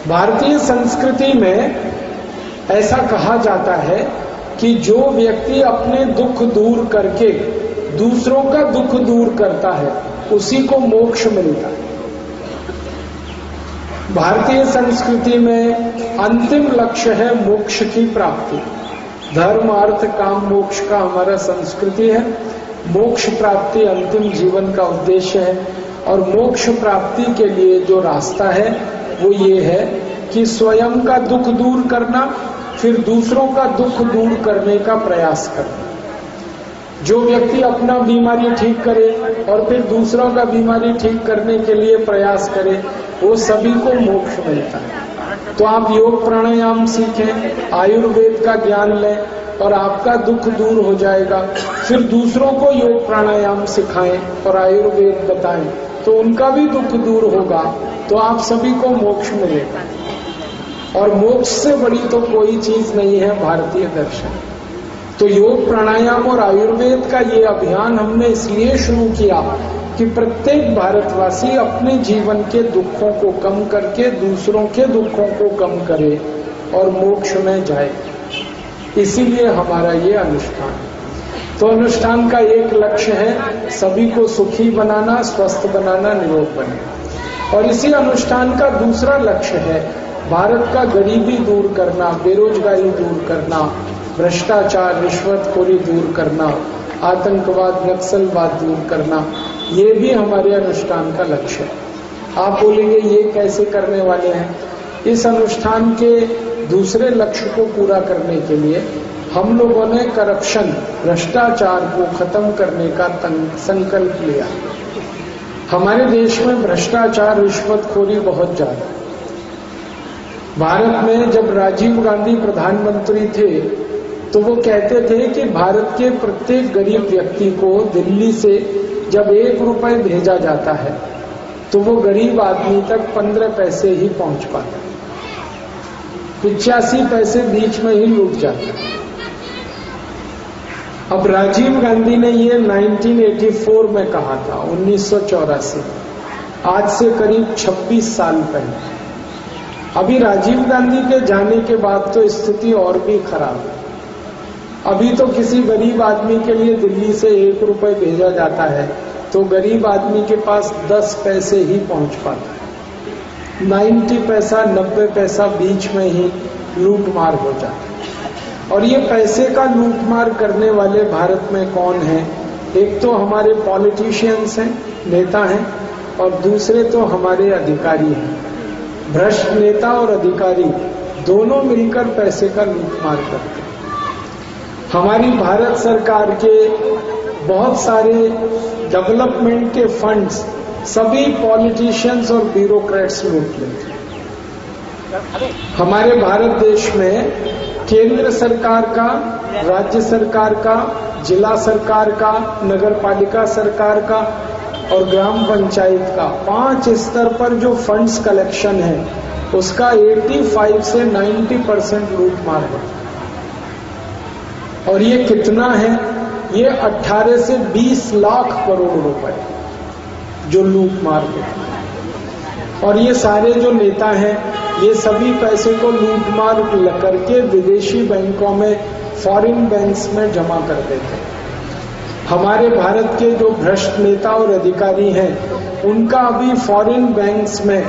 भारतीय संस्कृति में ऐसा कहा जाता है कि जो व्यक्ति अपने दुख दूर करके दूसरों का दुख दूर करता है उसी को मोक्ष मिलता है। भारतीय संस्कृति में अंतिम लक्ष्य है मोक्ष की प्राप्ति। धर्म अर्थ काम मोक्ष का हमारा संस्कृति है। मोक्ष प्राप्ति अंतिम जीवन का उद्देश्य है और मोक्ष प्राप्ति के लिए जो रास्ता है वो ये है कि स्वयं का दुख दूर करना, फिर दूसरों का दुख दूर करने का प्रयास करना। जो व्यक्ति अपना बीमारी ठीक करे और फिर दूसरों का बीमारी ठीक करने के लिए प्रयास करे वो सभी को मोक्ष मिलता है। तो आप योग प्राणायाम सीखें, आयुर्वेद का ज्ञान लें और आपका दुख दूर हो जाएगा। फिर दूसरों को योग प्राणायाम सिखाएं और आयुर्वेद बताएं तो उनका भी दुख दूर होगा, तो आप सभी को मोक्ष मिलेगा। और मोक्ष से बड़ी तो कोई चीज नहीं है भारतीय दर्शन। तो योग प्राणायाम और आयुर्वेद का ये अभियान हमने इसलिए शुरू किया कि प्रत्येक भारतवासी अपने जीवन के दुखों को कम करके दूसरों के दुखों को कम करे और मोक्ष में जाए। इसीलिए हमारा ये अनुष्ठान है। तो अनुष्ठान का एक लक्ष्य है सभी को सुखी बनाना, स्वस्थ बनाना, निरोग बनाना। और इसी अनुष्ठान का दूसरा लक्ष्य है भारत का गरीबी दूर करना, बेरोजगारी दूर करना, भ्रष्टाचार रिश्वतखोरी दूर करना, आतंकवाद नक्सलवाद दूर करना। ये भी हमारे अनुष्ठान का लक्ष्य है। आप बोलेंगे ये कैसे करने वाले हैं? इस अनुष्ठान के दूसरे लक्ष्य को पूरा करने के लिए हम लोगों ने करप्शन, भ्रष्टाचार को खत्म करने का संकल्प लिया। हमारे देश में भ्रष्टाचार रिश्वतखोरी बहुत ज्यादा। भारत में जब राजीव गांधी प्रधानमंत्री थे तो वो कहते थे कि भारत के प्रत्येक गरीब व्यक्ति को दिल्ली से जब 1 रुपए भेजा जाता है तो वो गरीब आदमी तक 15 पैसे ही पहुंच पाता है, 85 पैसे बीच में ही लूट जाता है। अब राजीव गांधी ने ये 1984 में कहा था, 1984, आज से करीब 26 साल पहले। अभी राजीव गांधी के जाने के बाद तो स्थिति और भी खराब है। अभी तो किसी गरीब आदमी के लिए दिल्ली से 1 रुपए भेजा जाता है तो गरीब आदमी के पास 10 पैसे ही पहुंच पाता है। 90 पैसा 90 पैसा बीच में ही लूटमार हो जाता है। और ये पैसे का लूटमार करने वाले भारत में कौन है? एक तो हमारे पॉलिटिशियंस हैं, नेता हैं, और दूसरे तो हमारे अधिकारी हैं। भ्रष्ट नेता और अधिकारी दोनों मिलकर पैसे का लूटमार करते हैं। हमारी भारत सरकार के बहुत सारे डेवलपमेंट के फंड्स सभी पॉलिटिशियंस और ब्यूरोक्रेट्स लूट लेते हैं। हमारे भारत देश में केंद्र सरकार का, राज्य सरकार का, जिला सरकार का, नगर पालिका सरकार का और ग्राम पंचायत का 5 स्तर पर जो फंड्स कलेक्शन है उसका 85 से 90% लूटमार है। और ये कितना है? ये 18 से 20 लाख करोड़ रुपए जो लूटमार होती। और ये सारे जो नेता हैं ये सभी पैसे को लूटमार करके विदेशी बैंकों में, फॉरेन बैंक्स में जमा कर देते हैं। हमारे भारत के जो भ्रष्ट नेता और अधिकारी हैं उनका अभी फॉरेन बैंक्स में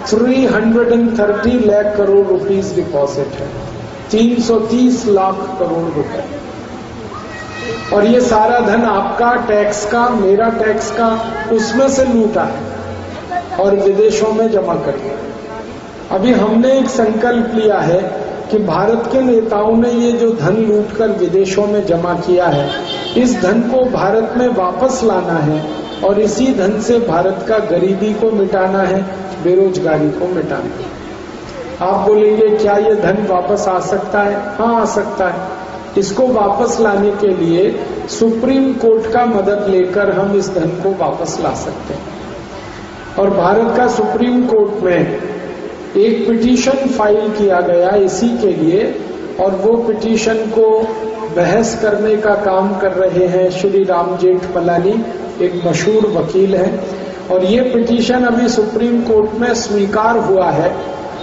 330 लाख करोड़ रुपीस डिपॉजिट है, 330 लाख करोड़ रुपए। और ये सारा धन आपका टैक्स का, मेरा टैक्स का, उसमें से लूटा है और विदेशों में जमा कर दिया। अभी हमने एक संकल्प लिया है कि भारत के नेताओं ने ये जो धन लूटकर विदेशों में जमा किया है इस धन को भारत में वापस लाना है और इसी धन से भारत का गरीबी को मिटाना है, बेरोजगारी को मिटाना है। आप बोलेंगे क्या ये धन वापस आ सकता है? हाँ, आ सकता है। इसको वापस लाने के लिए सुप्रीम कोर्ट का मदद लेकर हम इस धन को वापस ला सकते हैं। और भारत का सुप्रीम कोर्ट में एक पिटीशन फाइल किया गया इसी के लिए और वो पिटीशन को बहस करने का काम कर रहे हैं श्री राम जेठमलानी, एक मशहूर वकील हैं। और ये पिटीशन अभी सुप्रीम कोर्ट में स्वीकार हुआ है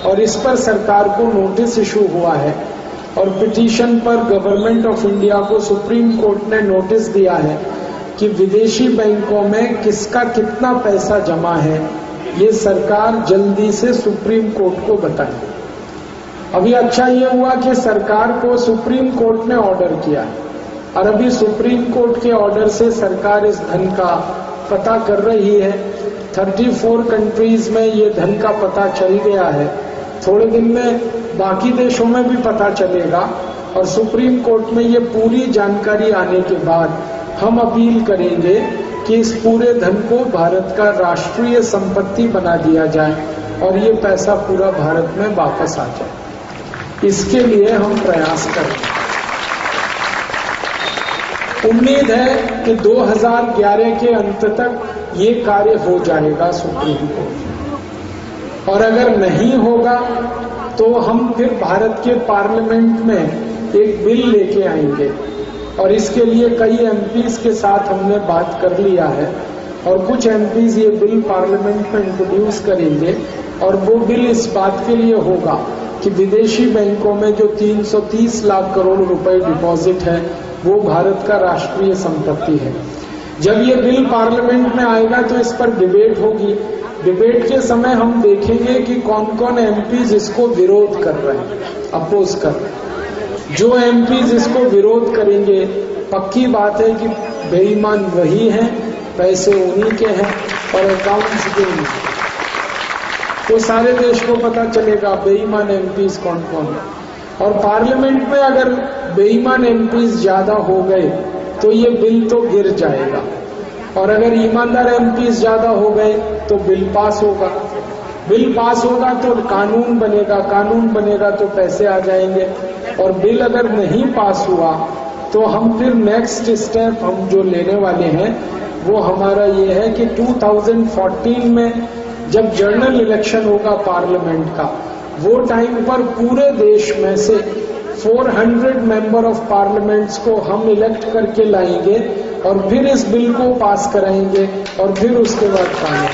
और इस पर सरकार को नोटिस इशू हुआ है और पिटीशन पर गवर्नमेंट ऑफ इंडिया को सुप्रीम कोर्ट ने नोटिस दिया है कि विदेशी बैंकों में किसका कितना पैसा जमा है, ये सरकार जल्दी से सुप्रीम कोर्ट को बताए। अभी अच्छा ये हुआ कि सरकार को सुप्रीम कोर्ट ने ऑर्डर किया और अभी सुप्रीम कोर्ट के ऑर्डर से सरकार इस धन का पता कर रही है। 34 कंट्रीज में ये धन का पता चल गया है। थोड़े दिन में बाकी देशों में भी पता चलेगा और सुप्रीम कोर्ट में ये पूरी जानकारी आने के बाद हम अपील करेंगे कि इस पूरे धन को भारत का राष्ट्रीय संपत्ति बना दिया जाए और ये पैसा पूरा भारत में वापस आ जाए। इसके लिए हम प्रयास करेंगे। उम्मीद है कि 2011 के अंत तक ये कार्य हो जाएगा सुप्रीम कोर्ट, और अगर नहीं होगा तो हम फिर भारत के पार्लियामेंट में एक बिल लेके आएंगे और इसके लिए कई एमपीज के साथ हमने बात कर लिया है और कुछ एमपीज ये बिल पार्लियामेंट में इंट्रोड्यूस करेंगे और वो बिल इस बात के लिए होगा कि विदेशी बैंकों में जो 330 लाख करोड़ रुपए डिपॉजिट है वो भारत का राष्ट्रीय संपत्ति है। जब ये बिल पार्लियामेंट में आएगा तो इस पर डिबेट होगी। डिबेट के समय हम देखेंगे कि कौन कौन एमपीज इसको विरोध कर रहे हैं, अपोज कर रहे हैं। जो एमपीज इसको विरोध करेंगे, पक्की बात है कि बेईमान वही हैं, पैसे उन्हीं के हैं और अकाउंट्स भी उन्हीं के। तो सारे देश को पता चलेगा बेईमान एमपीज कौन कौन है। और पार्लियामेंट में अगर बेईमान एमपीज ज्यादा हो गए तो ये बिल तो गिर जाएगा, और अगर ईमानदार एमपीज ज्यादा हो गए तो बिल पास होगा। बिल पास होगा तो कानून बनेगा, कानून बनेगा तो पैसे आ जाएंगे, और बिल अगर नहीं पास हुआ तो हम फिर नेक्स्ट स्टेप हम जो लेने वाले हैं वो हमारा ये है कि 2014 में जब जनरल इलेक्शन होगा पार्लियामेंट का, वो टाइम पर पूरे देश में से 400 मेंबर ऑफ पार्लियामेंट्स को हम इलेक्ट करके लाएंगे और फिर इस बिल को पास कराएंगे और फिर उसके बाद कानून।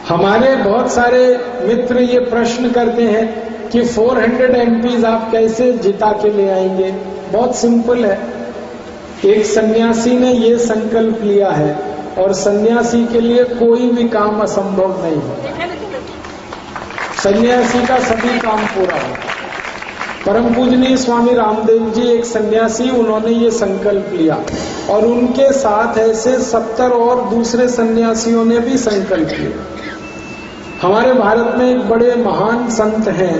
हमारे बहुत सारे मित्र ये प्रश्न करते हैं कि 400 एमपीज आप कैसे जिता के ले आएंगे। बहुत सिंपल है, एक सन्यासी ने ये संकल्प लिया है और सन्यासी के लिए कोई भी काम असंभव नहीं है। सन्यासी का सभी काम पूरा हो। परम पूजनीय स्वामी रामदेव जी एक सन्यासी, उन्होंने ये संकल्प लिया और उनके साथ ऐसे 70 और दूसरे सन्यासियों ने भी संकल्प लिया। हमारे भारत में एक बड़े महान संत हैं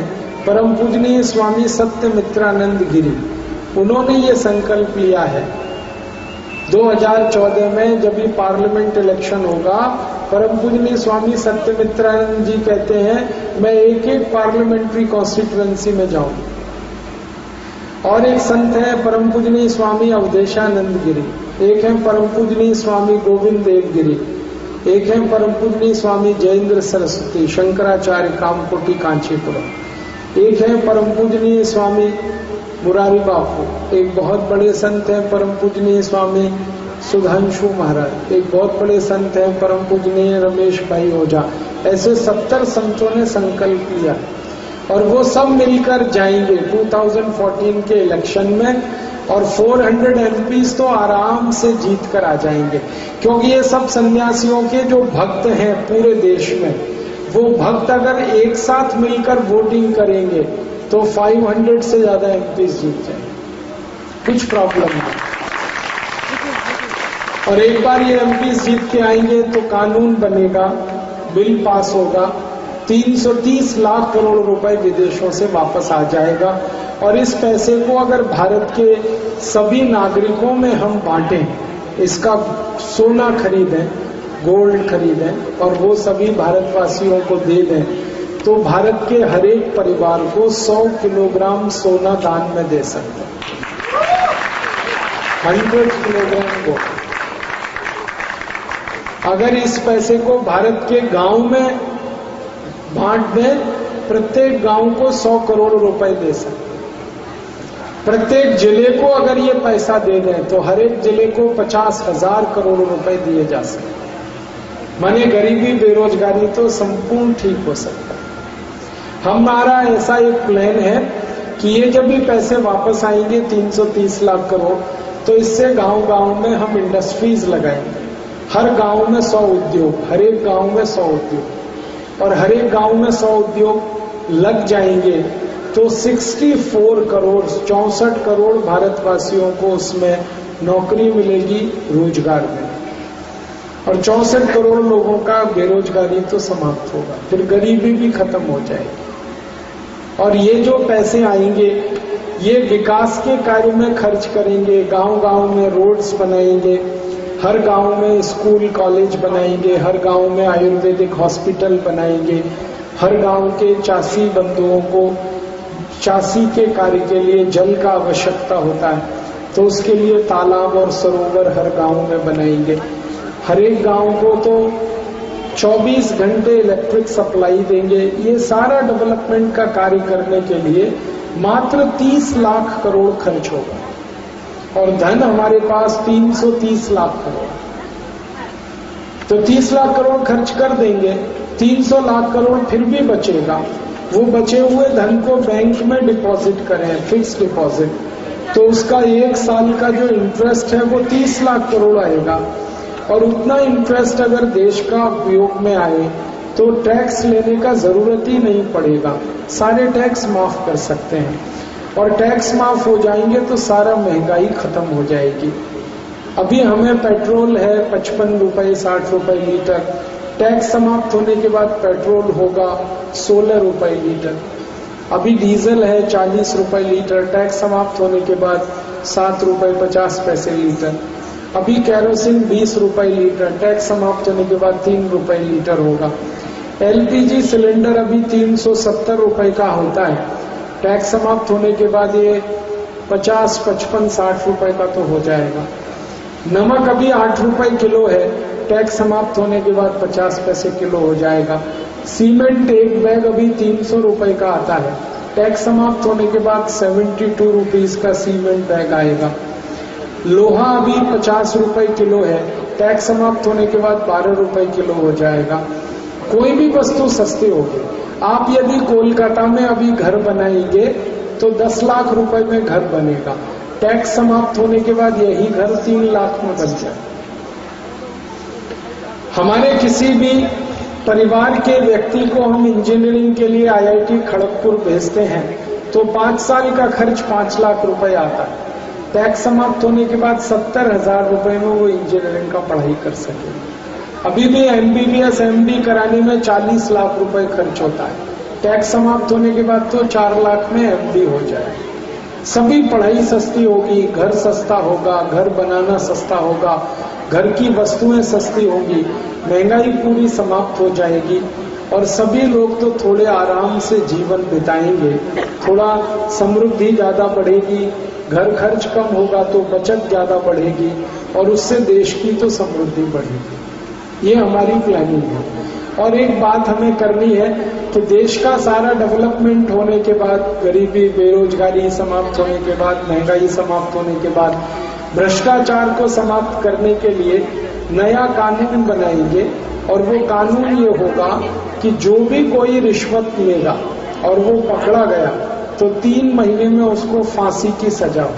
परम पूजनीय स्वामी सत्यमित्रानंद गिरी, उन्होंने ये संकल्प लिया है 2014 में जब भी पार्लियामेंट इलेक्शन होगा, परम पूजनीय स्वामी सत्यमित्रानंद जी कहते हैं मैं एक एक पार्लियामेंट्री कॉन्स्टिट्यूएंसी में जाऊं। और एक संत है परम पूजनीय स्वामी अवधेशानंद गिरी, एक है परम पूजनीय स्वामी गोविंद देव गिरी, एक है परम पूजनीय स्वामी जयेंद्र सरस्वती शंकराचार्य कामकोटि कांचीपुरम, एक है परम पूजनीय स्वामी मुरारी बापू, एक बहुत बड़े संत हैं परम पूजनीय स्वामी सुधांशु महाराज, एक बहुत बड़े संत हैं परम पूजनीय रमेश भाई ओझा। ऐसे 70 संतों ने संकल्प लिया और वो सब मिलकर जाएंगे 2014 के इलेक्शन में और 400 एमपीज तो आराम से जीत कर आ जाएंगे, क्योंकि ये सब सन्यासियों के जो भक्त हैं पूरे देश में, वो भक्त अगर एक साथ मिलकर वोटिंग करेंगे तो 500 से ज्यादा एमपीज जीत जाएंगे, कुछ प्रॉब्लम नहीं। और एक बार ये एमपीज जीत के आएंगे तो कानून बनेगा, बिल पास होगा, 330 लाख करोड़ रुपए विदेशों से वापस आ जाएगा और इस पैसे को अगर भारत के सभी नागरिकों में हम बांटें, इसका सोना खरीदें, गोल्ड खरीदें और वो सभी भारतवासियों को दे दें, तो भारत के हर एक परिवार को 100 किलोग्राम सोना दान में दे सकते हैं। 100 किलोग्राम को अगर इस पैसे को भारत के गांव में बांट दें प्रत्येक गांव को 100 करोड़ रुपए दे सकते। प्रत्येक जिले को अगर ये पैसा दे दें तो हर एक जिले को 50,000 करोड़ रुपए दिए जा सकते। माने गरीबी बेरोजगारी तो संपूर्ण ठीक हो सकता है। हमारा ऐसा एक प्लान है कि ये जब भी पैसे वापस आएंगे 330 लाख करोड़, तो इससे गांव गांव में हम इंडस्ट्रीज लगाएंगे। हर गांव में 100 उद्योग, हर एक गांव में 100 उद्योग, और हर एक गांव में 100 उद्योग लग जाएंगे तो 64 करोड़ 64 करोड़ भारतवासियों को उसमें नौकरी मिलेगी, रोजगार मिलेगा, और 64 करोड़ लोगों का बेरोजगारी तो समाप्त होगा, फिर गरीबी भी खत्म हो जाएगी। और ये जो पैसे आएंगे ये विकास के कार्य में खर्च करेंगे, गांव गांव में रोड्स बनाएंगे, हर गांव में स्कूल कॉलेज बनाएंगे, हर गांव में आयुर्वेदिक हॉस्पिटल बनाएंगे, हर गांव के चासी बंधुओं को चासी के कार्य के लिए जल का आवश्यकता होता है, तो उसके लिए तालाब और सरोवर हर गांव में बनाएंगे। हर एक गांव को तो 24 घंटे इलेक्ट्रिक सप्लाई देंगे। ये सारा डेवलपमेंट का कार्य करने के लिए मात्र 30 लाख करोड़ खर्च होगा, और धन हमारे पास 330 लाख करोड़। तो 30 लाख करोड़ खर्च कर देंगे, 300 लाख करोड़ फिर भी बचेगा। वो बचे हुए धन को बैंक में डिपॉजिट करें, फिक्स डिपॉजिट, तो उसका 1 साल का जो इंटरेस्ट है वो 30 लाख करोड़ आएगा। और उतना इंटरेस्ट अगर देश का उपयोग में आए तो टैक्स लेने का जरूरत ही नहीं पड़ेगा, सारे टैक्स माफ कर सकते हैं, और टैक्स माफ हो जाएंगे तो सारा महंगाई खत्म हो जाएगी। अभी हमें पेट्रोल है 55 रुपए 60 रुपए लीटर, टैक्स समाप्त होने के बाद पेट्रोल होगा 16 रुपए लीटर। अभी डीजल है 40 रुपए लीटर, टैक्स समाप्त होने के बाद 7 रुपए 50 पैसे लीटर। अभी कैरोसिन 20 रुपए लीटर, टैक्स समाप्त होने के बाद 3 रुपए लीटर होगा। एलपीजी सिलेंडर अभी 370 रुपए का होता है, टैक्स समाप्त होने के बाद ये 50, 55, 60 रुपए का तो हो जाएगा। नमक अभी 8 रुपए किलो है, टैक्स समाप्त होने के बाद 50 पैसे किलो हो जाएगा। सीमेंट एक बैग अभी 300 रुपए का आता है, टैक्स समाप्त होने के बाद 72 रुपीज का सीमेंट बैग आएगा। लोहा अभी 50 रुपए किलो है, टैक्स समाप्त होने के बाद 12 रुपए किलो हो जाएगा। कोई भी वस्तु सस्ती होगी। आप यदि कोलकाता में अभी घर बनाएंगे तो 10 लाख रुपए में घर बनेगा, टैक्स समाप्त होने के बाद यही घर 3 लाख में बन जाए। हमारे किसी भी परिवार के व्यक्ति को हम इंजीनियरिंग के लिए IIT खड़गपुर भेजते हैं तो 5 साल का खर्च 5 लाख रुपए आता है, टैक्स समाप्त होने के बाद 70,000 रुपए में वो इंजीनियरिंग का पढ़ाई कर सके। अभी भी MBBS MD कराने में 40 लाख रुपए खर्च होता है, टैक्स समाप्त होने के बाद तो 4 लाख में MD हो जाए। सभी पढ़ाई सस्ती होगी, घर सस्ता होगा, घर बनाना सस्ता होगा, घर की वस्तुएं सस्ती होगी, महंगाई पूरी समाप्त हो जाएगी, और सभी लोग तो थोड़े आराम से जीवन बिताएंगे, थोड़ा समृद्धि ज्यादा बढ़ेगी, घर खर्च कम होगा तो बचत ज्यादा बढ़ेगी, और उससे देश की तो समृद्धि बढ़ेगी। ये हमारी प्लानिंग है। और एक बात हमें करनी है कि देश का सारा डेवलपमेंट होने के बाद, गरीबी बेरोजगारी समाप्त होने के बाद, महंगाई समाप्त होने के बाद, भ्रष्टाचार को समाप्त करने के लिए नया कानून बनाएंगे, और वो कानून ये होगा कि जो भी कोई रिश्वत लेगा और वो पकड़ा गया तो 3 महीने में उसको फांसी की सजा हो,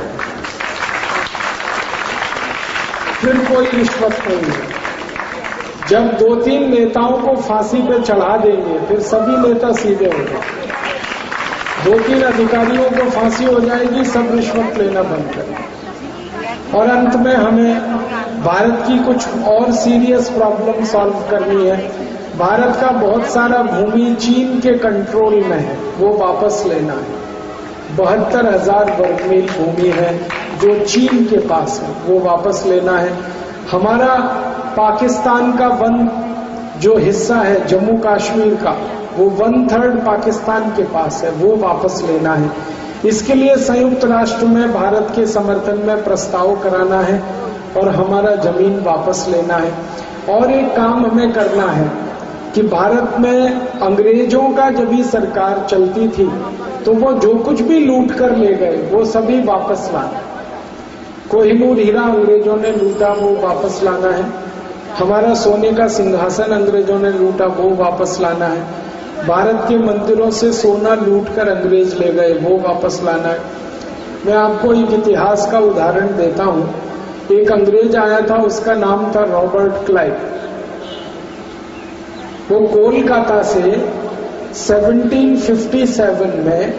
फिर कोई रिश्वत नहीं है। जब 2-3 नेताओं को फांसी पे चढ़ा देंगे फिर सभी नेता सीधे हो जाएंगे, 2-3 अधिकारियों को फांसी हो जाएगी, सब रिश्वत लेना बंद करेंगे। और अंत में हमें भारत की कुछ और सीरियस प्रॉब्लम सॉल्व करनी है। भारत का बहुत सारा भूमि चीन के कंट्रोल में है, वो वापस लेना है। 72,000 वर्ग मील भूमि है जो चीन के पास है, वो वापस लेना है। हमारा पाकिस्तान का वन जो हिस्सा है जम्मू कश्मीर का, वो 1/3 पाकिस्तान के पास है, वो वापस लेना है। इसके लिए संयुक्त राष्ट्र में भारत के समर्थन में प्रस्ताव कराना है और हमारा जमीन वापस लेना है। और एक काम हमें करना है, कि भारत में अंग्रेजों का जब भी सरकार चलती थी तो वो जो कुछ भी लूट कर ले गए वो सभी वापस लाना। कोहिनूर हीरा अंग्रेजों ने लूटा, वो वापस लाना है। हमारा सोने का सिंहासन अंग्रेजों ने लूटा, वो वापस लाना है। भारत के मंदिरों से सोना लूट कर अंग्रेज ले गए, वो वापस लाना है। मैं आपको एक इतिहास का उदाहरण देता हूं। एक अंग्रेज आया था, उसका नाम था रॉबर्ट क्लाइव। वो कोलकाता से 1757 में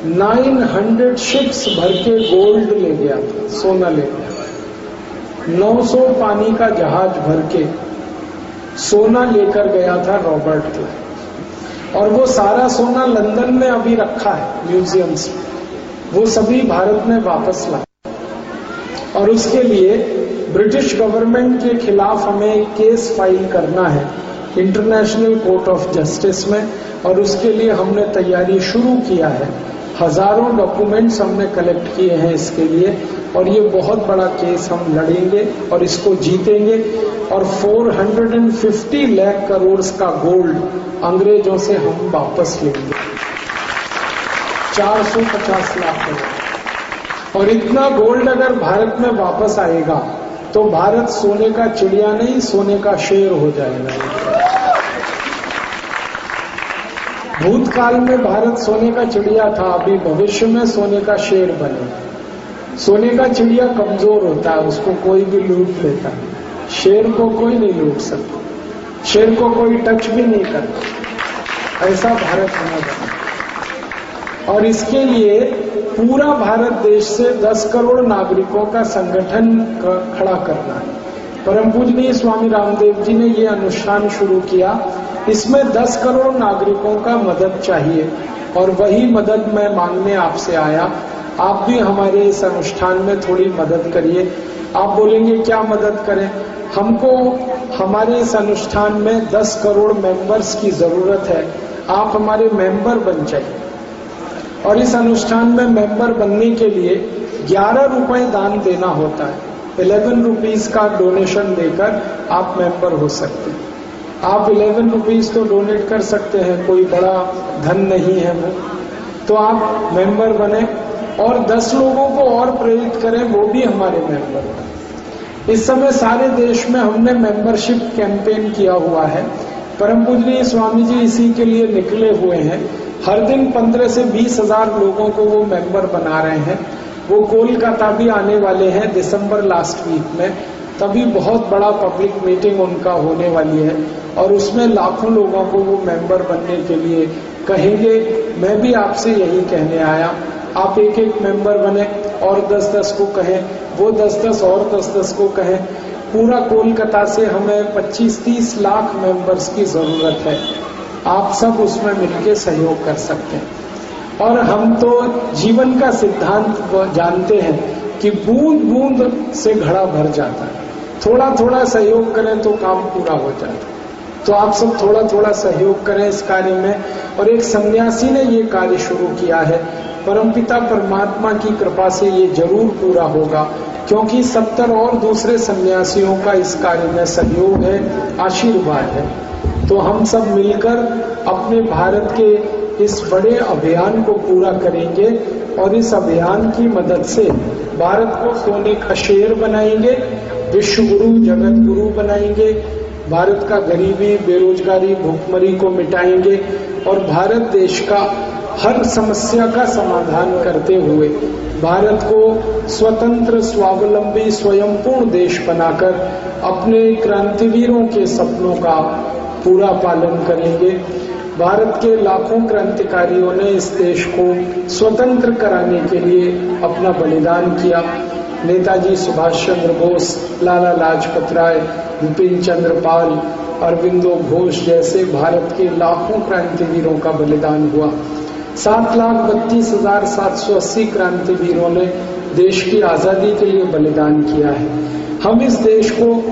900 शिप्स भर के गोल्ड ले गया था, सोना ले गया। 900 पानी का जहाज भर के सोना लेकर गया था रॉबर्ट क्लाइव। और वो सारा सोना लंदन में अभी रखा है म्यूजियम्स में, वो सभी भारत में वापस ला। और उसके लिए ब्रिटिश गवर्नमेंट के खिलाफ हमें केस फाइल करना है इंटरनेशनल कोर्ट ऑफ जस्टिस में, और उसके लिए हमने तैयारी शुरू किया है। हजारों डॉक्यूमेंट्स हमने कलेक्ट किए हैं इसके लिए, और ये बहुत बड़ा केस हम लड़ेंगे और इसको जीतेंगे। और 450 लाख करोड़ का गोल्ड अंग्रेजों से हम वापस लेंगे, 450 लाख करोड़। और इतना गोल्ड अगर भारत में वापस आएगा तो भारत सोने का चिड़िया नहीं, सोने का शेर हो जाएगा। भूतकाल में भारत सोने का चिड़िया था, अभी भविष्य में सोने का शेर बने। सोने का चिड़िया कमजोर होता है, उसको कोई भी लूट लेता है। शेर को कोई नहीं लूट सकता, शेर को कोई टच भी नहीं करता। ऐसा भारत होना चाहिए। और इसके लिए पूरा भारत देश से 10 करोड़ नागरिकों का संगठन खड़ा करना है। परम पूजनीय स्वामी रामदेव जी ने ये अनुष्ठान शुरू किया। इसमें 10 करोड़ नागरिकों का मदद चाहिए, और वही मदद मैं मांगने आपसे आया। आप भी हमारे इस अनुष्ठान में थोड़ी मदद करिए। आप बोलेंगे क्या मदद करें? हमको हमारे इस अनुष्ठान में 10 करोड़ मेंबर्स की जरूरत है। आप हमारे मेंबर बन जाइए। और इस अनुष्ठान में मेंबर बनने के लिए 11 रुपए दान देना होता है। 11 रुपीज का डोनेशन देकर आप मेंबर हो सकते हैं। आप 11 रुपीज तो डोनेट कर सकते हैं, कोई बड़ा धन नहीं है वो। तो आप मेंबर बने और 10 लोगों को और प्रेरित करें, वो भी हमारे मेंबर बने। इस समय सारे देश में हमने मेंबरशिप कैंपेन किया हुआ है। परम पूजनीय स्वामी जी इसी के लिए निकले हुए हैं। हर दिन 15 से 20 हजार लोगों को वो मेंबर बना रहे हैं। वो कोलकाता भी आने वाले हैं दिसंबर लास्ट वीक में, तभी बहुत बड़ा पब्लिक मीटिंग उनका होने वाली है, और उसमें लाखों लोगों को वो मेंबर बनने के लिए कहेंगे। मैं भी आपसे यही कहने आया, आप एक एक मेंबर बने और 10-10 को कहें, वो 10-10 और 10-10 को कहें। पूरा कोलकाता से हमें 25-30 लाख मेंबर्स की जरूरत है। आप सब उसमें मिलकर सहयोग कर सकते हैं। और हम तो जीवन का सिद्धांत जानते हैं कि बूंद बूंद से घड़ा भर जाता है। थोड़ा थोड़ा सहयोग करें तो काम पूरा हो जाता है। तो आप सब थोड़ा थोड़ा सहयोग करें इस कार्य में। और एक सन्यासी ने ये कार्य शुरू किया है, परमपिता परमात्मा की कृपा से ये जरूर पूरा होगा, क्योंकि 70 और दूसरे सन्यासियों का इस कार्य में सहयोग है, आशीर्वाद है। तो हम सब मिलकर अपने भारत के इस बड़े अभियान को पूरा करेंगे, और इस अभियान की मदद से भारत को सोने का शेर बनाएंगे, विश्व गुरु जगत गुरु बनाएंगे, भारत का गरीबी, बेरोजगारी, भूखमरी को मिटाएंगे, और भारत देश का हर समस्या का समाधान करते हुए भारत को स्वतंत्र, स्वावलंबी, स्वयंपूर्ण देश बनाकर अपने क्रांतिवीरों के सपनों का पूरा पालन करेंगे। भारत के लाखों क्रांतिकारियों ने इस देश को स्वतंत्र कराने के लिए अपना बलिदान किया। नेताजी सुभाष चंद्र बोस, लाला लाजपत राय, विपिन चंद्र पाल, अरविंदो घोष जैसे भारत के लाखों क्रांतिवीरों का बलिदान हुआ। 7,32,780 क्रांतिवीरों ने देश की आजादी के लिए बलिदान किया है। हम इस देश को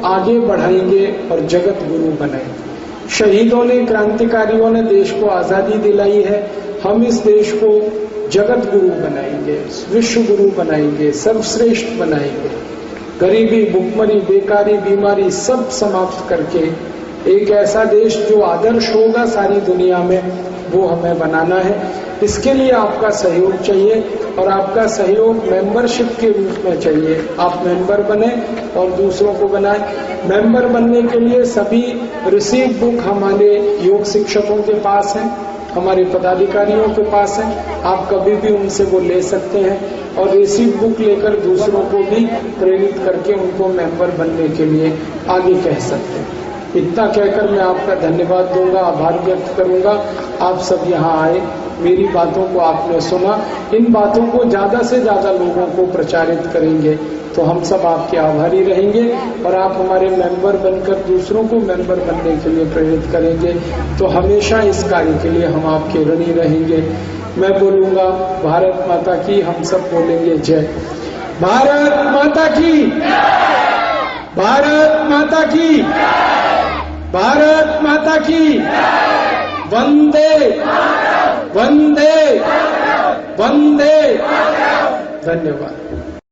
आगे बढ़ाएंगे और जगत गुरु बनाएंगे। शहीदों ने, क्रांतिकारियों ने देश को आजादी दिलाई है। हम इस देश को जगत गुरु बनाएंगे, विश्व गुरु बनाएंगे, सर्वश्रेष्ठ बनाएंगे। गरीबी, भुखमरी, बेकारी, बीमारी सब समाप्त करके एक ऐसा देश जो आदर्श होगा सारी दुनिया में, वो हमें बनाना है। इसके लिए आपका सहयोग चाहिए और आपका सहयोग मेंबरशिप के रूप में चाहिए। आप मेंबर बने और दूसरों को बनाएं। मेंबर बनने के लिए सभी रिसीव बुक हमारे योग शिक्षकों के पास है, हमारे पदाधिकारियों के पास है। आप कभी भी उनसे वो ले सकते हैं और रिसीव बुक लेकर दूसरों को भी प्रेरित करके उनको मेंबर बनने के लिए आगे कह सकते हैं। इतना कहकर मैं आपका धन्यवाद दूंगा, आभार व्यक्त करूंगा। आप सब यहाँ आए, मेरी बातों को आपने सुना। इन बातों को ज्यादा से ज्यादा लोगों को प्रचारित करेंगे तो हम सब आपके आभारी रहेंगे और आप हमारे मेंबर बनकर दूसरों को मेंबर बनने के लिए प्रेरित करेंगे तो हमेशा इस कार्य के लिए हम आपके ऋणी रहेंगे। मैं बोलूंगा भारत माता की, हम सब बोलेंगे जय। भारत माता की, भारत माता की, भारत माता की। वंदे वंदे वंदे। धन्यवाद।